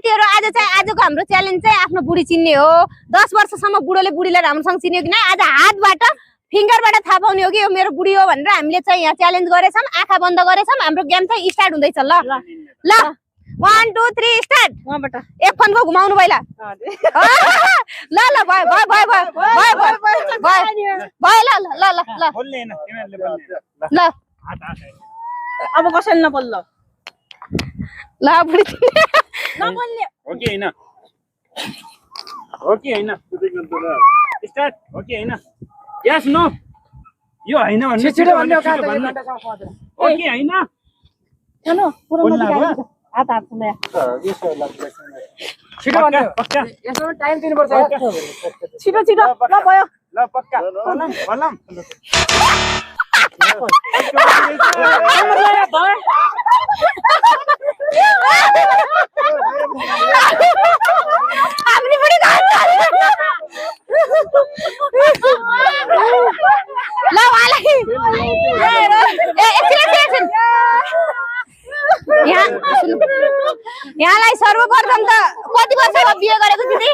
तेरो आजको हाम्रो च्यालेन्ज चाहिँ आफ्नो बुढी चिन्ने हो। 10 वर्षसम्म बुढोले बुढीलाई राम्रोसँग चिन्यो कि नै आज हातबाट फिंगरबाट थाहा पाउने हो कि यो मेरो बुढी हो भनेर हामीले चाहिँ यहाँ च्यालेन्ज गरेछौं। आँखा बन्द गरेछौं। हाम्रो गेम चाहिँ स्टार्ट हुँदैछ। ल 1 2 3 स्टार्ट। एक फनको घुमाउनु भइला। ल ल भयो भयो भयो भयो भयो भयो ल ल ल ल बोल्ने हैन तिमीहरुले बोल्ने ल अब कसैले नबोल्ल ल बुढी नबोल्ने हो कि हैन हो कि हैन स्टार्ट हो कि हैन यस नो यो हैन भन्ने छिटो भन्ने हो कि हैन चलो पुरो हात हात ले यसो लाग्छ छिटो भन्ने पक्का यसो टाइम दिनुपर्छ छिटो छिटो ल भयो ल पक्का भलम अपनी बुढी ल वाला यहाँलाई सर्वप्रथम त कति वर्षमा बिहे गरेको दिदी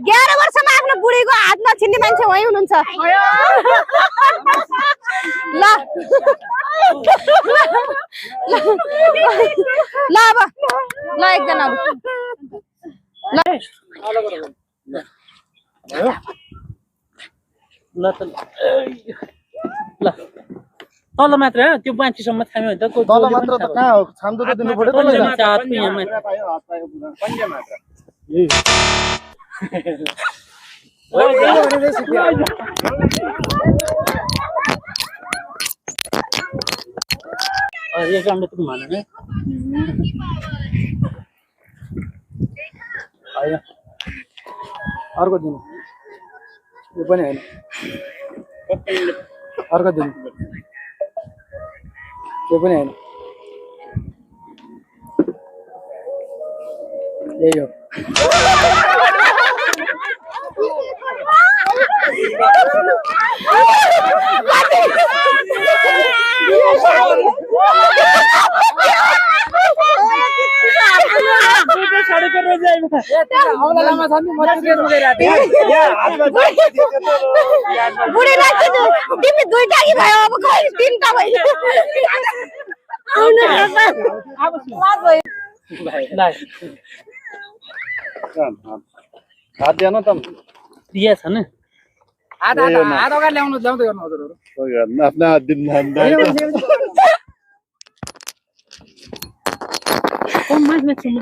11 वर्षमा आफ्नो बुढीको हात नछिन्ने मान्छे वही हुनुहुन्छ ल ल अब ल एकजना ल त ल तल मात्र त्यो मान्छेसम्म थाम्यो भने त तल मात्र त कहाँ हो छाम्दो त दिनु पर्यो तल मान्छे हातको यहाँ माथि हात पायो पुरा पन्जे मात्र ये काम त घुमाउनु है आयो अर्को दिन यो पनि हैन अर्को दिन यो पनि हैन यही हो बुढी लाग्छ तिमी दुईटा कि भयो अब खै तीनटा भयो हात दिएन त दिया छ न हात अगाडि ल्याउनु ल्याउँदै गर्नु हजुरहरु आफ्नो हात दिन कम मान्छे छिन्